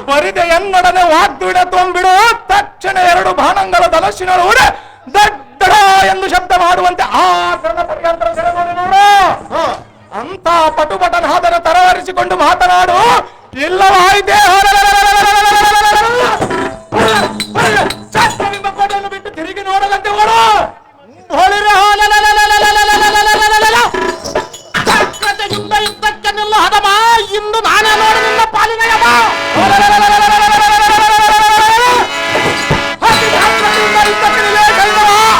ಬರಿದೆ ಎನ್ನೊಡನೆ ವಾಗ್ದುಡೆ ತೊಂಬಿಡು ತಕ್ಷಣ 2 ಬಾಣಗಳ ಧನಸ್ಸಿನೊಡ ದಡ್ಡ ಎಂದು ಶಬ್ದ ಮಾಡುವಂತೆ ಆ ಪರ್ಯಂತರ ನೋಡು ಅಂತ ಪಟುಪಟನಾದನ ತರವರಿಸಿಕೊಂಡು ಮಾತನಾಡು. ಇಲ್ಲವಾಯಿತೆ ಕೋಟೆಯನ್ನು ಬಿಟ್ಟು ತಿರುಗಿ ನೋಡದಂತೆ ಓಡು. ಚಕ್ರತೆಯಿಂದ ಯುದ್ಧಕ್ಕೆ ನಿಲ್ಲ ಹದಮ, ಇಂದು ನಾನೇ ನೋಡು ನಿನ್ನ ಪಾಲಿನ ಯಮ.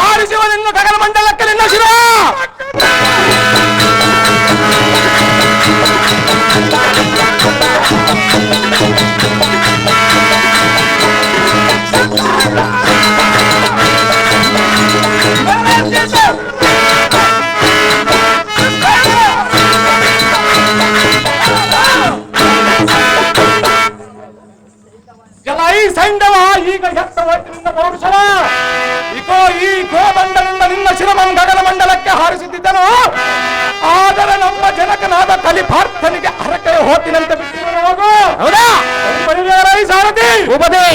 ಆರಿಸುವ ನಿನ್ನ ಗಗನ ಮಂಡಲಕ್ಕೆ ನಿನ್ನ ಶಿರ. ಸೈಂಧವ ಈಗ ಎತ್ತವಾಯ್ತು ನಿನ್ನ ಪೌರುಷವ. ಇಕೋ ಈ ಗೋಮಂಡಲಿಂದ ನಿನ್ನ ಶಿರಮಂ ಗಗನ ಮಂಡಲಕ್ಕೆ ಹಾರಿಸುತ್ತಿದ್ದನು. ಆದರೆ ನಮ್ಮ ಜನಕನಾದ ಕಲಿಪಾರ್ಥನಿಗೆ ಹರಕೆಯ ಹೋತಿನಂತೆ ಬಿಟ್ಟಿರುವನು. ಹೋಗು. ಹೌದಾ ಸಾರಥಿ ಉಪದೇ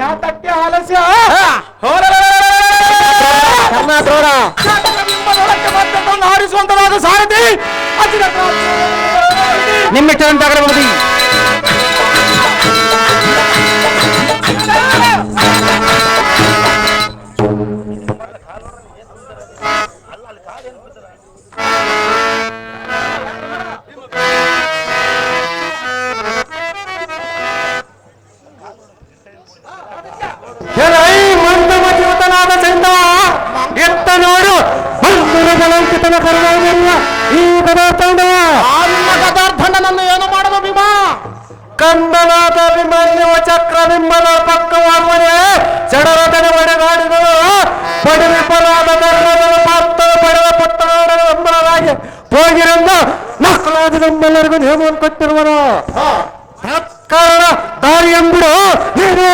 ಯಾತಕ್ಕೆ ಆಲಸ್ಯ? ಹಾರಿಸುವಂತನಾದ ಸಾರಥಿ ನಿಮ್ಮಿಟ್ಟಂತ ಎತ್ತ ನೋಡು ಮಂಕುರಗಳಂಕಿತನ ಕರುಣಾಗಿರುವ ಈ ಪದಾರ್ಥನನ್ನು ಏನು ಮಾಡುವ ಭೀಮ? ಕಂದನಾದ ಅಭಿಮನ್ಯುವ ಚಕ್ರ ಬಿಂಬದ ಪಕ್ಕವಾಗುವುದೇ ಜಡರತನ ಒಡೆಗಾಡಿದಳು. ಪಡೆವಿಪಲಾದ ಧರ್ಮದ ಪಾತ್ರ ಪಡೆದ ಪುಟ್ಟನಾಡಲು ಎಂಬರಾಗಿ ಹೋಗಿರೆಂದು ನಕ್ಕಲಾದ ನಮ್ಮೆಲ್ಲರಿಗೂ ನೇಮವನ್ನು ಕೊಟ್ಟಿರುವನು. ತತ್ಕಾರಣ ದಾರಿ ಎಂಬುದು ನೀನು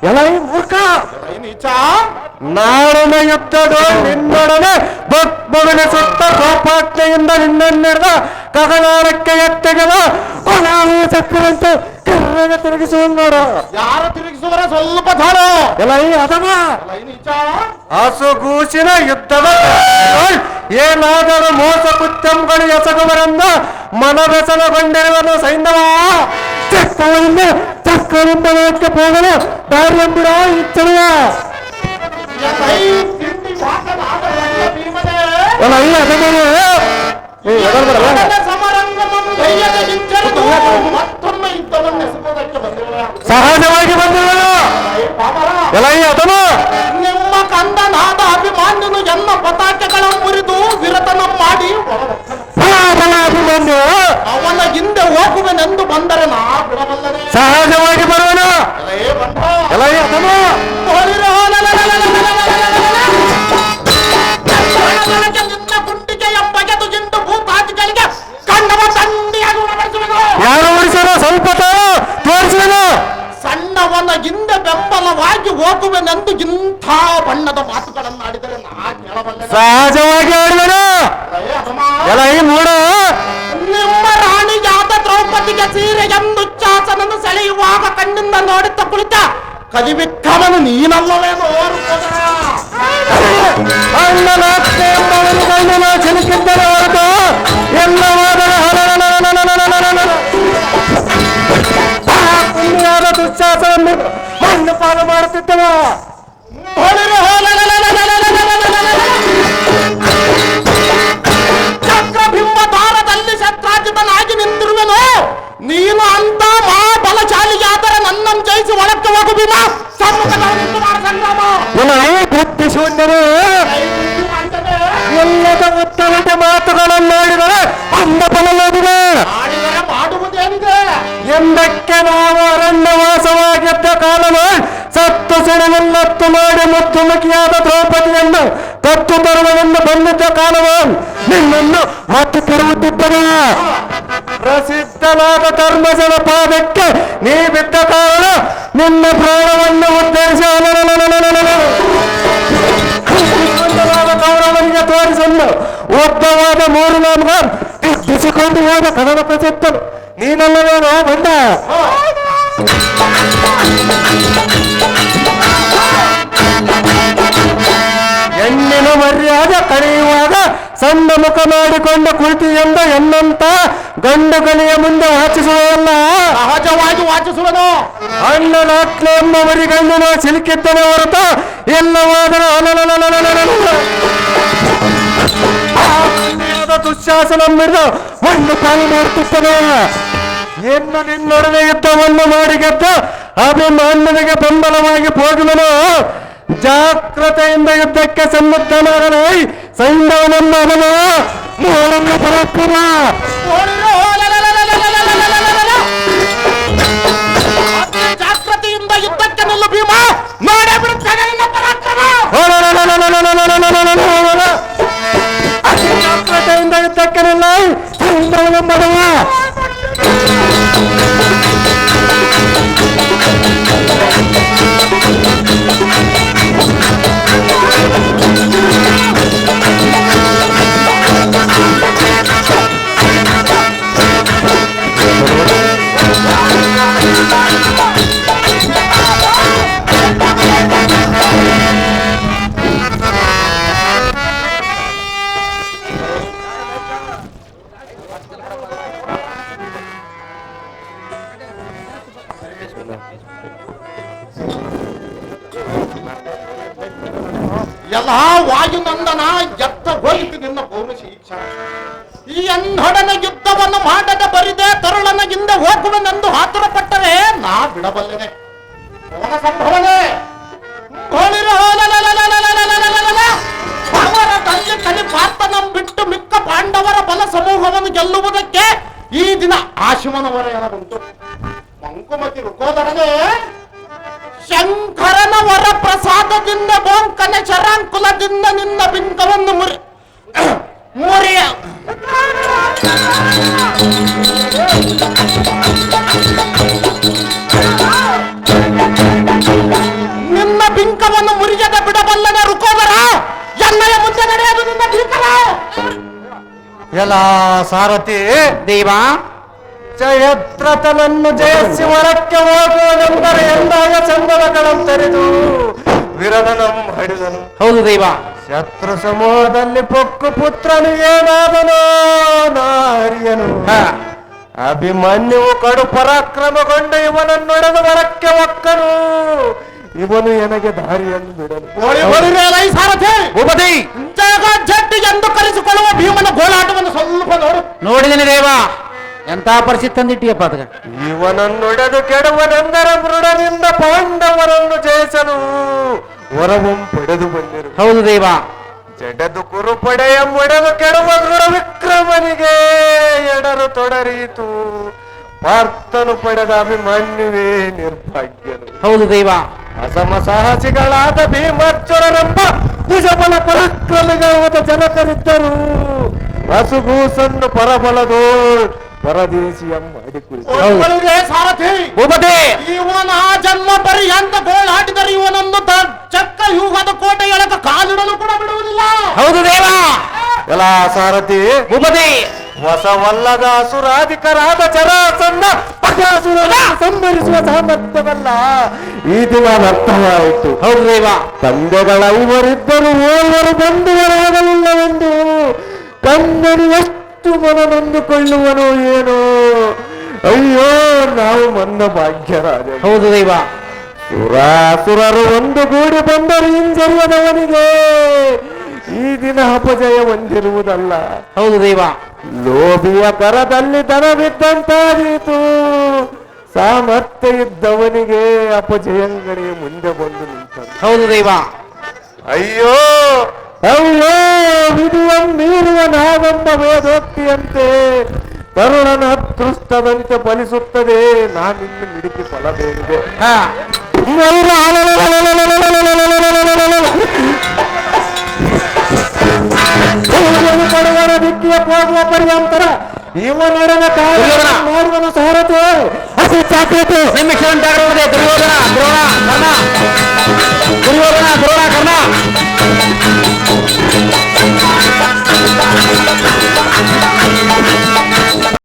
ಎಲ್ಲ ಮೂರ್ಖ. ನಾಡಿನ ಯುದ್ಧದ ನಿನ್ನೊಡನೆ ಭಕ್ತನ ಸುತ್ತ ಕೋಪಾಜ್ಞೆಯಿಂದ ನಿನ್ನನ್ನೆಡೆದ ಗಗನಾರಕ್ಕೆ ಎತ್ತೆಗೆದ ಚಕ್ರಂತೆ ಕೆರ್ರಗೆ ತಿರುಗಿಸುವ ನೋಡು. ಯಾರು ತಿರುಗಿಸುವರ ಸ್ವಲ್ಪ ತಾಳು ಎಲ್ಲ ಈ ಅದಮ ಹಸುಗೂಸಿನ ಯುದ್ಧದ ಏನಾದರೂ ಮೋಸ ಕುಚ್ಚಂಗಳು ಎಸಗುವರೆಂದ ಮನವ್ಯಸನಗೊಂಡಿರುವನು ಸೈಂಧವ. ಚಕ್ರದಿಂದ ಚಕ್ರಕ್ಕೆ ಹೋಗಲು ದಾರಿ ಎಂಬುದ ಇಚ್ಚನೆಯ ಸಹಜವಾಗಿ ಬಂದಿರುವನು ಎಲ್ಲ ಅದಮ. ನಿಮ್ಮ ಕಂದನಾದ ಅಭಿಮಾನ್ಯನು ಎಲ್ಲ ಪತಾಕೆಗಳ ಮುರಿದು ವಿರತನ ಮಾಡಿ ಅಭಿಮಾನ್ಯ ಅವನ ಹಿಂದೆ ಹೋಗುವೆನೆಂದು ಬಂದರೆ ನಾ ಬಿಡಬಲ್ಲನೆ. ಸಹಜವಾಗಿ ಬರುವನು ಎಲ್ಲ ಅದಮ. ಯಾರು ಓಡಿಸೋಣ ಸ್ವಲ್ಪ ತೋರಿಸುವನು. ಸಣ್ಣವನ ಹಿಂದೆ ಬೆಂಬಲವಾಗಿ ಹೋಗುವೆನೆಂದು ಇಂಥ ಬಣ್ಣದ ಮಾತುಗಳನ್ನು ಆಡಿದರೆ ನಾ ಕೇಳಬಲ್ಲೆ. ಸಹಜವಾಗಿ ಆಡುವನು ಎಲ್ಲ ಈ ನೋಡ. ನಿಮ್ಮ ರಾಣಿಯಾದ ದ್ರೌಪದಿಗೆ ಸೀರೆ ಎಂದು ಚಾಸನನ್ನು ಸೆಳೆಯುವಾಗ ಕಣ್ಣಿಂದ ನೋಡುತ್ತ ಕುಳಿತ ಕಲಿವಿಕ್ರಮನು ನೀನಲ್ಲವೇನು? ಚಲಿಸಿದ್ದರೆ ಹೊರತು ಎಲ್ಲವಾದರೂ ಪುಣ್ಯಾದ ದುಶ್ಯಾಸನನ್ನು ಮಣ್ಣು ಪಾಲು ಮಾಡುತ್ತಿದ್ದವ. ಚಕ್ರಬಿಂಬ ದ್ವಾರದಲ್ಲಿ ಶಸ್ತ್ರಾಜಿತನಾಗಿ ನಿಂತಿರುವೆನು. ನೀನು ಅಂತ ಮಹಾಬಲಶಾಲಿಯಾದರೆ ನನ್ನನ್ನು ಜಯಿಸಿ ಒಳಕ್ಕೆ ಹೋಗು ಭೀಮ. ಸಂಗ್ರಾಮ ಬುದ್ಧಿ ಶೂನ್ಯರು ಎಲ್ಲದ ಉತ್ತರಟ ಮಾತುಗಳನ್ನಾಡಿದರೆ ಅಂದ ಫಲವಿದೆ. ಮಾಡುವುದೇನಿದೆ ಎಂದಕ್ಕೆ ನಾವು ಅರಣ್ಯವಾಸವಾಗಿದ್ದ ಕಾಲವು ಸತ್ತು ಸಿಡಿಲತ್ತು ಮಾಡಿ ಮುಖ್ಯಮುಖಿಯಾದ ದ್ರೌಪದಿಯನ್ನು ತತ್ತು ತರುವುದೆಂದು ಬಂದಿದ್ದ ಕಾಲವು ನಿನ್ನನ್ನು ಮತ್ತೆ ತರುವುದಿದ್ದರೆ ಪ್ರಸಿದ್ಧನಾದ ಧರ್ಮಜನ ಪಾದಕ್ಕೆ ನೀ ಬಿದ್ದ ಕಾರಣ ನಿನ್ನ ಪ್ರಾಣವನ್ನು ಉದ್ಧರಿಸಿ ಗೌರವನಿಗೆ ತೋರಿಸಲು ಉದ್ದವಾದ ಮೂರು ನಾಮಗ ದಿಸಿಕೊಂಡು ಹೋದ ಕದನ ಪ್ರಸಕ್ತನು ನೀನಲ್ಲವೇನೋ ಬಂದ ಹೆಣ್ಣಿನ ಮರ್ಯಾದೆ ಕಳೆಯುವಾಗ ಸಣ್ಣ ಮುಖ ಮಾಡಿಕೊಂಡು ಕುಳಿತು ಎಂದ ಎನ್ನಂತ ಗಂಡು ಗಲಿಯ ಮುಂದೆ ವಾಚಿಸುವಲ್ಲ ಸಹಜವಾಗಿ ವಾಚಿಸುವನು ಅಣ್ಣನಾತ್ಲೆ ಎಂಬವರಿ ಗಂಡನ ಸಿಲುಕಿದ್ದನೆ ಹೊರತು ಎಲ್ಲವಾದರೂ ದುಶ್ಯಾಸನ ಮಿಡಿದು ಮಣ್ಣು ಕಾಲು ಮಾಡುತ್ತಿದ್ದನೆ ಎನ್ನು ನಿನ್ನೊಡನೆ ಯುದ್ಧವನ್ನು ಮಾಡಿ ಗೆದ್ದು ಅಭಿಮಾನ್ಯನಿಗೆ ಬೆಂಬಲವಾಗಿ ಹೋಗುವನು ಜಾಗ್ರತೆಯಿಂದ ಯುದ್ಧಕ್ಕೆ ಸನ್ನದ್ಧನಾಗಲು ಸೈಂಧವನನ್ನ ಅವನು ಮೂರನ್ನು ಪರಾಕ್ರಮ ಜಾಗ್ರತೆಯಿಂದ ಯುದ್ಧಕ್ಕೆ ನಿಲ್ಲು ಭೀಮ ಮಾಡೇ ಬಿಡುತ್ತಾನೆ ಅತಿ ಜಾಗ್ರತೆಯಿಂದ ಯುದ್ಧಕ್ಕೆ ನಿಲ್ಲ ಸೈಂಧವನೆಂಬುವ ಎಲ್ಲ ವಾಯುನಂದನ ಎತ್ತ ಹೋಯಿತು ನಿನ್ನ ಪೌರುಷ ಈ ಕ್ಷಣ ಈ ಎನ್ನೊಡನೆ ಯುದ್ಧವನ್ನು ಮಾಡದೆ ಬರಿದೆ ತರುಳನ ಹಿಂದೆ ಹೋಗುವನೆಂದು ಆತುರ ಪಟ್ಟರೆ ನಾ ಬಿಡಬಲ್ಲೆನೆ ಸಂಭವನೆ ಅವರ ತಂದೆ ಕಲಿ ಪಾರ್ಥನಂ ಬಿಟ್ಟು ಮಿಕ್ಕ ಪಾಂಡವರ ಬಲ ಸಮೂಹವನ್ನು ಗೆಲ್ಲುವುದಕ್ಕೆ ಈ ದಿನ ಆಶುಮನವರ ಎನ ಬಂತು ಮಂಕುಮತಿ ರುಕೋದರನೆ ಶಂಕರನ ವರ ಪ್ರಸಾದದಿಂದ ಬೋಂಕನ ಶರಾಂಕುಲದಿಂದ ನಿನ್ನ ಬಿಂಕವನ್ನು ಮುರಿಯ ನಿನ್ನ ಬಿಂಕವನ್ನು ಮುರಿಯದ ಬಿಡಬಲ್ಲನ ರುಕೋದರ ಎನ್ನಯ ಮುಂದೆ ನಡೆಯದು ನಿನ್ನ ಬಿಂಕವ ಎಲ್ಲ ಸಾರಥಿ ದೇವಾ ಜಯದ್ರಥನನ್ನು ಜಯಿಸಿ ಹೊರಕ್ಕೆ ಹೋಗುವುದೆಂದರೆ ಎಂದಾಗ ಚಂದನಗಳನ್ನು ತೆರೆದು ವಿರದನಂ ಹಡಿದನು. ಹೌದು ದೈವ. ಶತ್ರು ಸಮೂಹದಲ್ಲಿ ಪೊಕ್ಕು ಪುತ್ರನು ಏನಾದನೋ ನಾರಿಯನು. ಅಭಿಮನ್ಯುವು ಕಡು ಪರಾಕ್ರಮಗೊಂಡ ಇವನನ್ನೊಡೆದು ಹೊರಕ್ಕೆ ಒಕ್ಕನು. ಇವನು ನನಗೆ ದಾರಿಯನ್ನು ಬಿಡಲು ಜಟ್ಟಿ ಎಂದು ಕರೆಸಿಕೊಳ್ಳುವ ಭೀಮನ ಗೋಳಾಟವನ್ನು ಸ್ವಲ್ಪ ನೋಡಿದನೆ ದೇವ. ಎಂತ ಪರಿಸ್ಥಿತಿ ತಂದಿಟ್ಟಿಯಪ್ಪ ಅದಕ್ಕೆ. ಇವನನ್ನೊಡೆದು ಕೆಡುವನೆಂದರೆ ಮೃಡನಿಂದ ಪಾಂಡವರನ್ನು ಜಯಿಸಲು ವರವಂ ಪಡೆದು ಬಂದಿರು. ಹೌದು ದೇವ. ಜಡದು ಕುರುಪಡೆಯ ಮುಡೆದು ಕೆಡುವ ದೃಢ ವಿಕ್ರಮನಿಗೆ ಎಡರು ತೊಡರೀತು. ಪಾರ್ಥನು ಪಡೆದ ಅಭಿಮನ್ಯುವೇ ನಿರ್ಭಾಗ್ಯನು. ಹೌದು ದೇವ. ಅಸಮ ಸಾಹಸಿಗಳಾದ ಭೀಮಾರ್ಜುನರೆಂಬ ನಿಜಬಲ ಪರಾಕ್ರಮಿಗಳಾದ ಜನಕರಿದ್ದರು. ರಸುಗೂಸನ್ನು ಪರಬಲದೋಳ್ ಪರದೇಶಿಯ ಮಾಡಿ ಸಾರಥಿ ಇವನ ಜನ್ಮ ಪರ್ಯಂತ ಗೋಳಾಟಿದರೆ ಇವನೊಂದು ಚಕ್ಕ ಯುಗದ ಕೋಟೆ ಎಳಕ ಕಾಲಿಡಲು ಕೂಡ ಬಿಡುವುದಿಲ್ಲ. ಹೌದು ದೇವ. ಎಲ್ಲ ಸಾರಥಿ ಹೊಸವಲ್ಲದ ಅಸುರಾಧಿಕರಾದ ಜರಾಸಂಧ ಸಂಭರಿಸುವ ಸಾಮರ್ಥ್ಯವಲ್ಲ ಈ ದಿನ ಅರ್ಥವಾಯಿತು. ಹೌದು ದೇವ. ತಂದೆಗಳ ಇವರಿದ್ದರು ಓರ್ವರು ಬಂಧುವರಾಗಲಿಲ್ಲವೆಂದು ಕನ್ನಡಿ ಎಷ್ಟು ಮನನೊಂದುಕೊಳ್ಳುವನು ಏನೋ. ಅಯ್ಯೋ ನಾವು ಮನ್ನ ಭಾಗ್ಯರಾಜ. ಹೌದು ದೈವ. ಸುರಾಸುರರು ಒಂದುಗೂಡಿ ಬಂದರು ಹಿಂಜರಿಯದವನಿಗೆ ಈ ದಿನ ಅಪಜಯ ಹೊಂದಿರುವುದಲ್ಲ. ಹೌದು ದೈವ. ಲೋಭಿಯ ಕರದಲ್ಲಿ ಧನವಿದ್ದಂತಾದೀತು. ಸಾಮರ್ಥ್ಯ ಇದ್ದವನಿಗೆ ಅಪಜಯಂಗಣಿ ಮುಂದೆ ಬಂದು ನಿಂತ. ಹೌದು ದೈವ. ಅಯ್ಯೋ ಅಯ್ಯೋ ವಿಧಿಯಂ ಮೀರುವ ನಾವೆಂಬ ವೇದೋಕ್ತಿಯಂತೆ ತರುಣನ ಅದೃಷ್ಟದಂತೆ ಫಲಿಸುತ್ತದೆ. ನಾನಿನ್ನು ಮಿಡಿಸಿ ಫಲ ಬೇಡಿದೆ. ಪಡುವರ ದಿಕ್ಕಿಯ ಹೋಗುವ ಪರ್ಯಂತರ ಇವನೊಡನೆ ಮಾಡುವನು ಸಾರಥಿ. ಅತಿ ಚಾಕ್ಲೇಟು ದುರ್ಯೋಧನ ದ್ರೋಣ ಕರ್ಣ